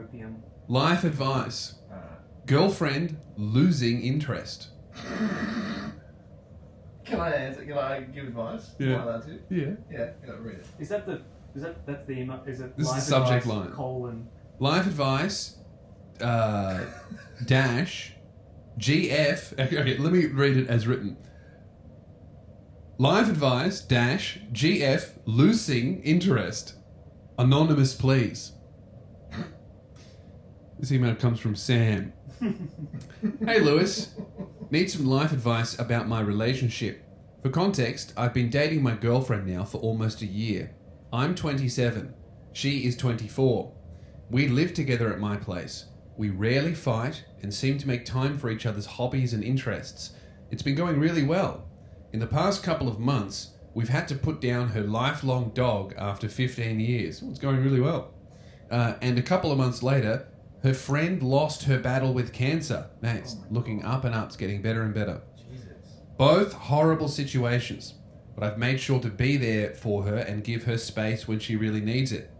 Opium. Life advice. Girlfriend losing interest. Can I answer? Can I give advice? Yeah. Am I allowed to? Yeah. Yeah, read it. That's the email? Is it This is life the subject advice, line. colon? Life advice, dash, GF. Okay, let me read it as written. Life advice, dash, GF, losing interest. Anonymous, please. This email comes from Sam. Hey, Lewis. Need some life advice about my relationship. For context, I've been dating my girlfriend now for almost a year. I'm 27. She is 24. We live together at my place. We rarely fight and seem to make time for each other's hobbies and interests. It's been going really well. In the past couple of months, we've had to put down her lifelong dog after 15 years. It's going really well. And a couple of months later, her friend lost her battle with cancer. Man, it's looking up and up. It's getting better and better. Jesus. Both horrible situations, but I've made sure to be there for her and give her space when she really needs it.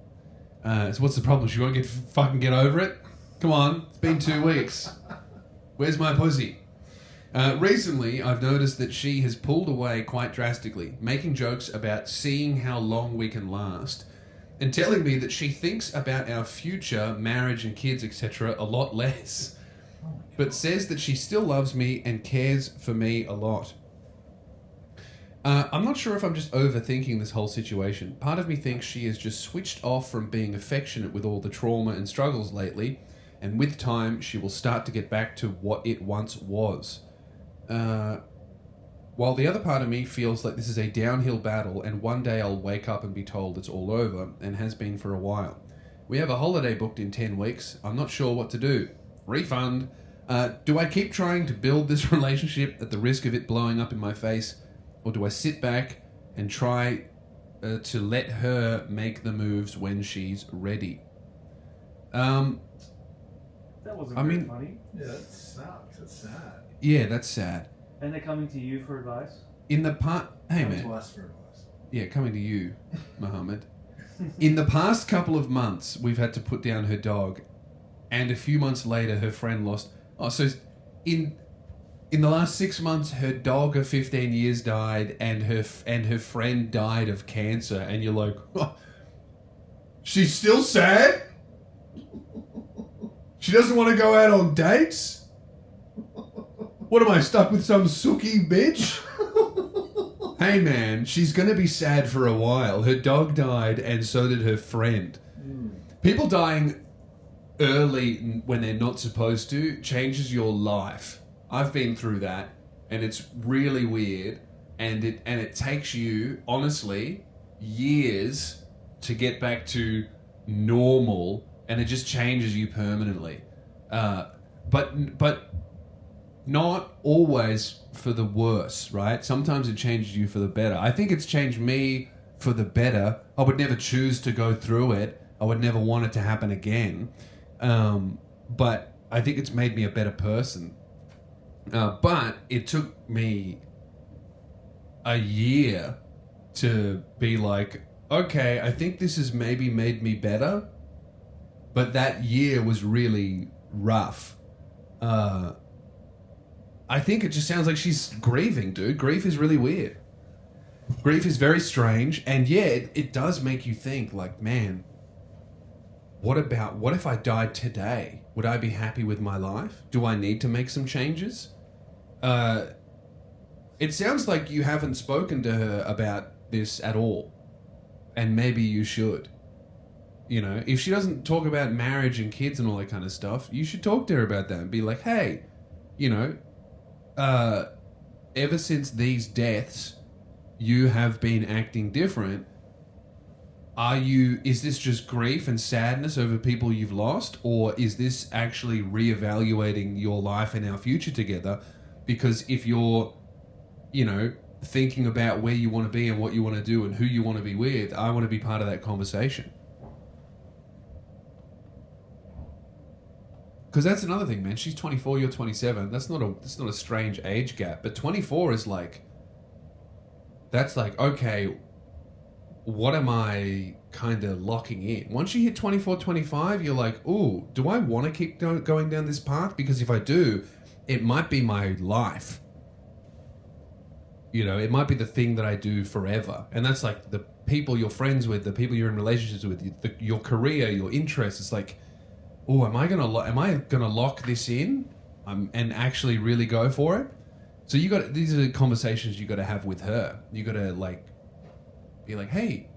So what's the problem? She won't fucking get over it? Come on, it's been 2 weeks. Where's my pussy? Recently, I've noticed that she has pulled away quite drastically, making jokes about seeing how long we can last, and telling me that she thinks about our future, marriage and kids, etc. a lot less, but says that she still loves me and cares for me a lot. I'm not sure if I'm just overthinking this whole situation. Part of me thinks she has just switched off from being affectionate with all the trauma and struggles lately, and with time she will start to get back to what it once was. While the other part of me feels like this is a downhill battle and one day I'll wake up and be told it's all over, and has been for a while. We have a holiday booked in 10 weeks. I'm not sure what to do. Refund. Do I keep trying to build this relationship at the risk of it blowing up in my face? Or do I sit back and try to let her make the moves when she's ready? That wasn't very funny. Yeah, that sucks. That's sad. Yeah, that's sad. And they're coming to you for advice? In the Hey, Come man. to us for advice. Yeah, coming to you, Mohammed. In the past couple of months, we've had to put down her dog, and a few months later, her friend lost... Oh, so in the last 6 months, her dog of 15 years died, and her friend died of cancer, and you're like, oh, she's still sad? She doesn't want to go out on dates? What am I, stuck with some sookie bitch? Hey man, she's gonna be sad for a while. Her dog died, and so did her friend. People dying early when they're not supposed to changes your life. I've been through that, and it's really weird, and it takes you, honestly, years to get back to normal, and it just changes you permanently. But not always for the worse, right? Sometimes it changes you for the better. I think it's changed me for the better. I would never choose to go through it. I would never want it to happen again. But I think it's made me a better person. But it took me a year to be like, okay, I think this has maybe made me better. But that year was really rough. I think it just sounds like she's grieving, dude. Grief is really weird. Grief is very strange. And yeah, it does make you think, like, man, what if I died today? Would I be happy with my life? Do I need to make some changes? It sounds like you haven't spoken to her about this at all. And maybe you should. You know, if she doesn't talk about marriage and kids and all that kind of stuff, you should talk to her about that and be like, hey, you know, ever since these deaths, you have been acting different. Is this just grief and sadness over people you've lost? Or is this actually reevaluating your life and our future together? Because if you're, you know, thinking about where you want to be and what you want to do and who you want to be with, I want to be part of that conversation. Because that's another thing, man. She's 24, you're 27. That's not a strange age gap. But 24 is like... That's like, okay, what am I kind of locking in. Once you hit 24, 25, you're like, ooh, do I want to keep going down this path? Because if I do, it might be my life. You know, it might be the thing that I do forever. And that's like the people you're friends with, the people you're in relationships with, your career, your interests. It's like, oh, am I gonna lock this in and actually really go for it? So these are conversations you got to have with her. You got to like be like, hey,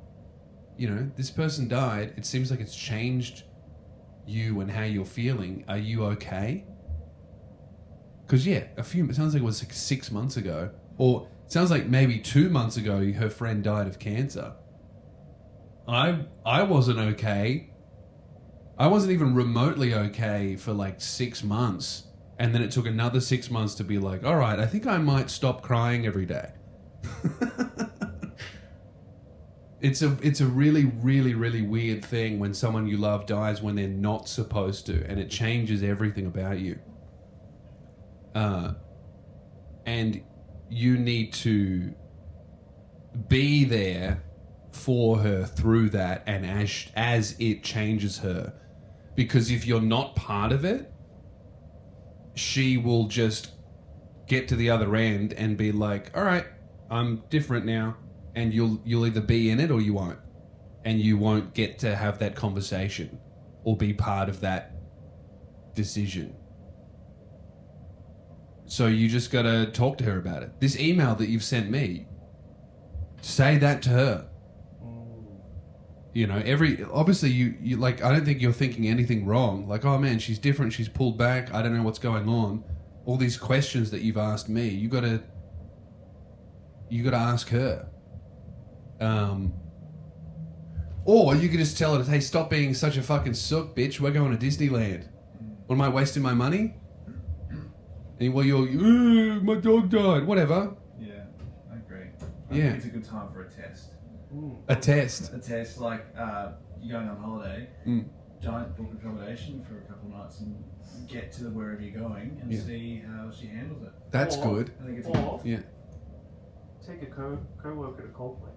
you know, this person died. It seems like it's changed you and how you're feeling. Are you okay? Because yeah, it sounds like it was like 6 months ago, or it sounds like maybe 2 months ago her friend died of cancer. I wasn't okay. I wasn't even remotely okay for like 6 months. And then it took another 6 months to be like, all right, I think I might stop crying every day. It's a really, really, really weird thing when someone you love dies when they're not supposed to, and it changes everything about you. And you need to be there for her through that, and as it changes her, because if you're not part of it, she will just get to the other end and be like, all right, I'm different now. And you'll either be in it or you won't. And you won't get to have that conversation or be part of that decision. So you just got to talk to her about it. This email that you've sent me, say that to her. You know, obviously you like, I don't think you're thinking anything wrong. Like, oh man, she's different, she's pulled back, I don't know what's going on. All these questions that you've asked me, you got to ask her. Or you could just tell her, hey, stop being such a fucking sook, bitch. We're going to Disneyland. What, am I wasting my money? And well, my dog died. Whatever. Yeah, I agree. I Yeah. think it's a good time for a test. A test. A test, like you're going on holiday, giant book accommodation for a couple of nights and get to wherever you're going and see how she handles it. That's good. I think it's Yeah. Take a co-worker to Coldplay.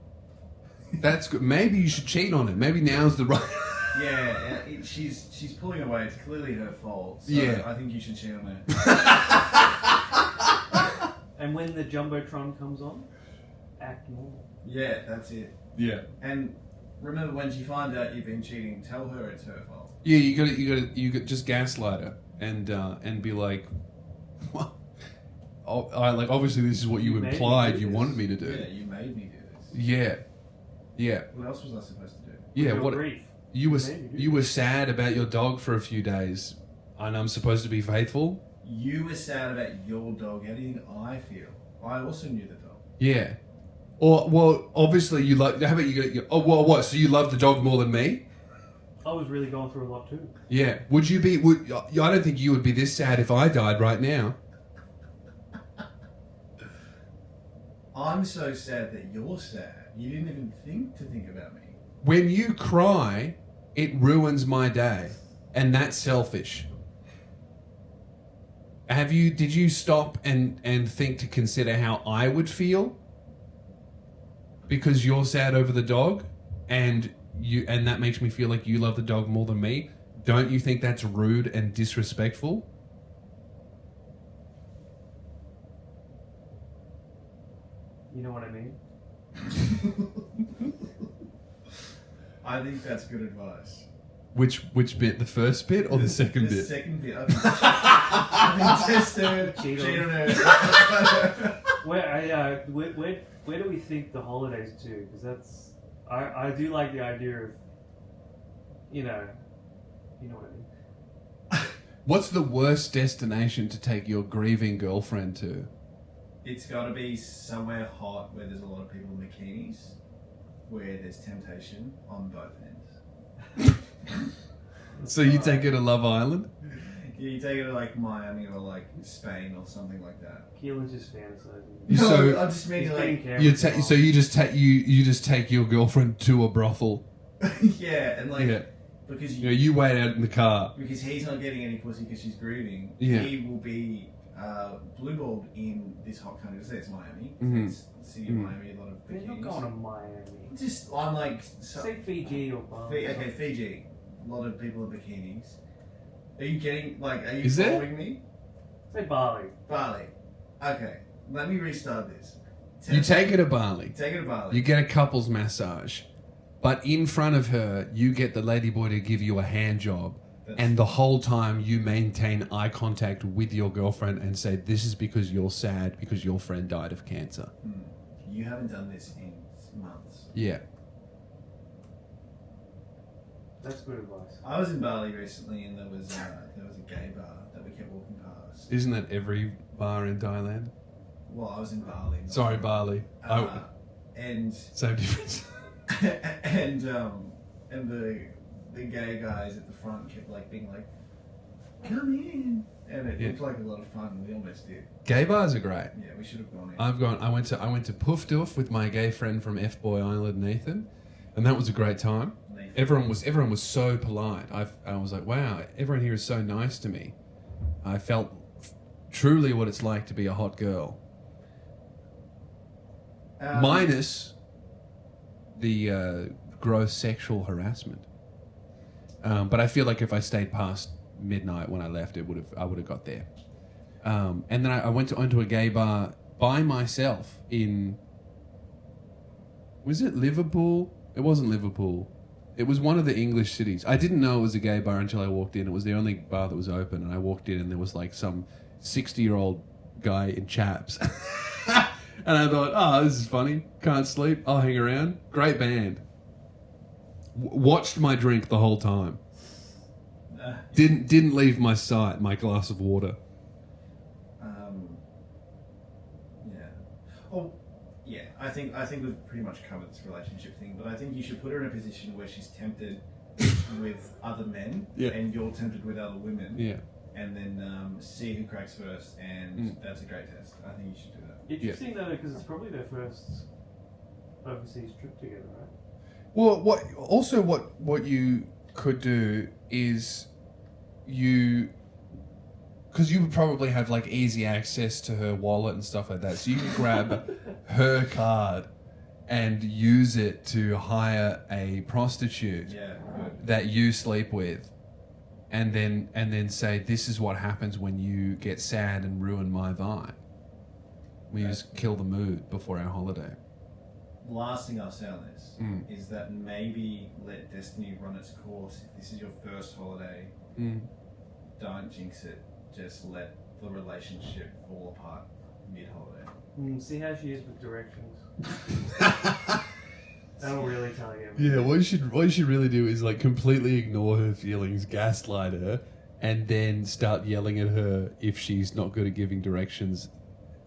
That's good. Maybe you should cheat on her. Maybe now's the right... Yeah, she's pulling away. It's clearly her fault. So Yeah. I think you should cheat on her. And when the Jumbotron comes on, act normal. Yeah, that's it. Yeah. And remember, when she finds out you've been cheating, tell her it's her fault. Yeah, you got just gaslight her and be like, well, like obviously this is what you implied you wanted me to do. Yeah, you made me do this. Yeah. Yeah. What else was I supposed to do? Yeah, Your what grief. you were sad about your dog for a few days, and I'm supposed to be faithful? You were sad about your dog. How do you think I feel? I also knew the dog. Yeah. Or well, obviously you like. How about you? Oh, well, what? So you love the dog more than me? I was really going through a lot too. Yeah. Would you be? I don't think you would be this sad if I died right now. I'm so sad that you're sad. You didn't even think about me. When you cry, it ruins my day, and that's selfish. Did you stop and think to consider how I would feel? Because you're sad over the dog, and that makes me feel like you love the dog more than me. Don't you think that's rude and disrespectful? You know what I mean? I think that's good advice. Which bit? The first bit or the second The bit? second bit. I think test her, cheat on her. Where do we think the holidays to? Because I do like the idea of, you know what I mean. What's the worst destination to take your grieving girlfriend to? It's got to be somewhere hot where there's a lot of people in bikinis, where there's temptation on both ends. So you take her to Love Island? Yeah, you take it to like Miami or like Spain or something like that. Keelan's just fantasizing. So I just mean like you just take your girlfriend to a brothel. yeah, and like because you wait out in the car because he's not getting any pussy because she's grieving. Yeah. He will be blueballed in this hot country. Let's say it's Miami. Mhm. It's the city of Miami. A lot of You're not bikinis. going to Miami. Just I'm like Say Fiji or Bali. Okay, Fiji. A lot of people in bikinis. Are you getting like? Are you Is there? following me? Say Bali. Bali. Okay, let me restart this. You take her to Bali. Take it to Bali. You get a couples massage. But in front of her, you get the ladyboy to give you a hand job. And the whole time you maintain eye contact with your girlfriend and say, this is because you're sad because your friend died of cancer. You haven't done this in months. Yeah. That's good advice. I was in Bali recently, and there was a gay bar that we kept walking past. Isn't that every bar in Thailand? Well, I was in Bali. not- Sorry, Bali. And Same difference. and the gay guys at the front kept like being like, "Come in," and it looked like a lot of fun. We almost did. Gay bars are great. Yeah, we should have gone in. I went to Poof Doof with my gay friend from F Boy Island, Nathan, and that was a great time. Everyone was so polite. I was like, wow, everyone here is so nice to me. I felt truly what it's like to be a hot girl. Minus the gross sexual harassment. But I feel like if I stayed past midnight when I left, I would have got there. And then I went onto a gay bar by myself in. Was it Liverpool? It wasn't Liverpool. It was one of the English cities. I didn't know it was a gay bar until I walked in. It was the only bar that was open, and I walked in, and there was like some 60-year-old guy in chaps. And I thought, oh, this is funny. Can't sleep. I'll hang around. Great band. Watched my drink the whole time. Didn't leave my sight. My glass of water. Yeah. Oh, yeah. I think we've pretty much covered this relationship thing, but I think you should put her in a position where she's tempted with other men, and you're tempted with other women. Yeah. And then see who cracks first, and that's a great test. I think you should do that. Interesting though, because it's probably their first overseas trip together, right? Well, what you could do is because you would probably have like easy access to her wallet and stuff like that, so you could grab her card and use it to hire a prostitute that you sleep with, and then say, this is what happens when you get sad and ruin my vibe. We just kill the mood before our holiday. Last thing I'll say on this is that maybe let destiny run its course. If this is your first holiday, don't jinx it. Just let the relationship fall apart mid-holiday. See how she is with directions. That'll really tell you everything. Yeah, what you should really do is like completely ignore her feelings, gaslight her, and then start yelling at her if she's not good at giving directions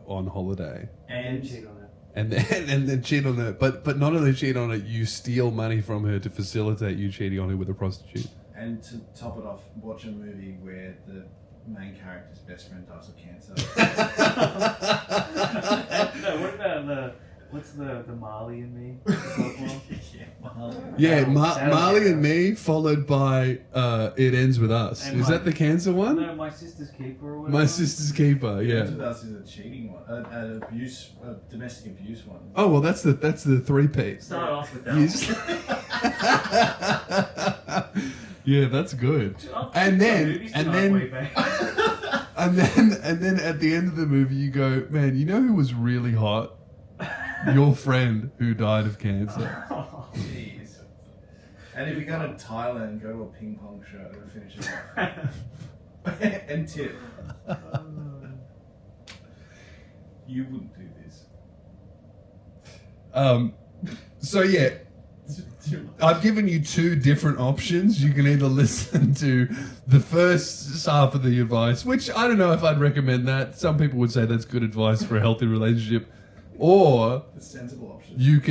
on holiday. And cheat on her. And then cheat on her. But not only cheat on her, you steal money from her to facilitate you cheating on her with a prostitute. And to top it off, watch a movie where the main character's best friend dies of cancer. No, what about what's the Marley and Me? Marley and Me, followed by It Ends With Us. And is that the cancer one? No, My Sister's Keeper or whatever. My Sister's Keeper, yeah. Ends With Us is a cheating one, a domestic abuse one. Oh well, that's the three-peat. Start off with that one. Yeah, that's good. And then at the end of the movie, you go, man, you know who was really hot? Your friend who died of cancer. Jeez. And if you're going to Thailand, go to a ping pong show and finish it off. And tip. You wouldn't do this. So yeah, I've given you two different options. You can either listen to the first half of the advice, which I don't know if I'd recommend that. Some people would say that's good advice for a healthy relationship. Or the sensible option. You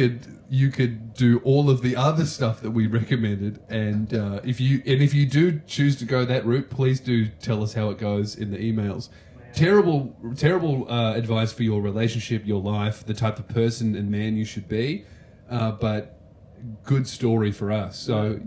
could do all of the other stuff that we recommended, and if you do choose to go that route, please do tell us how it goes in the emails. Terrible advice for your relationship, your life, the type of person and man you should be, but good story for us. So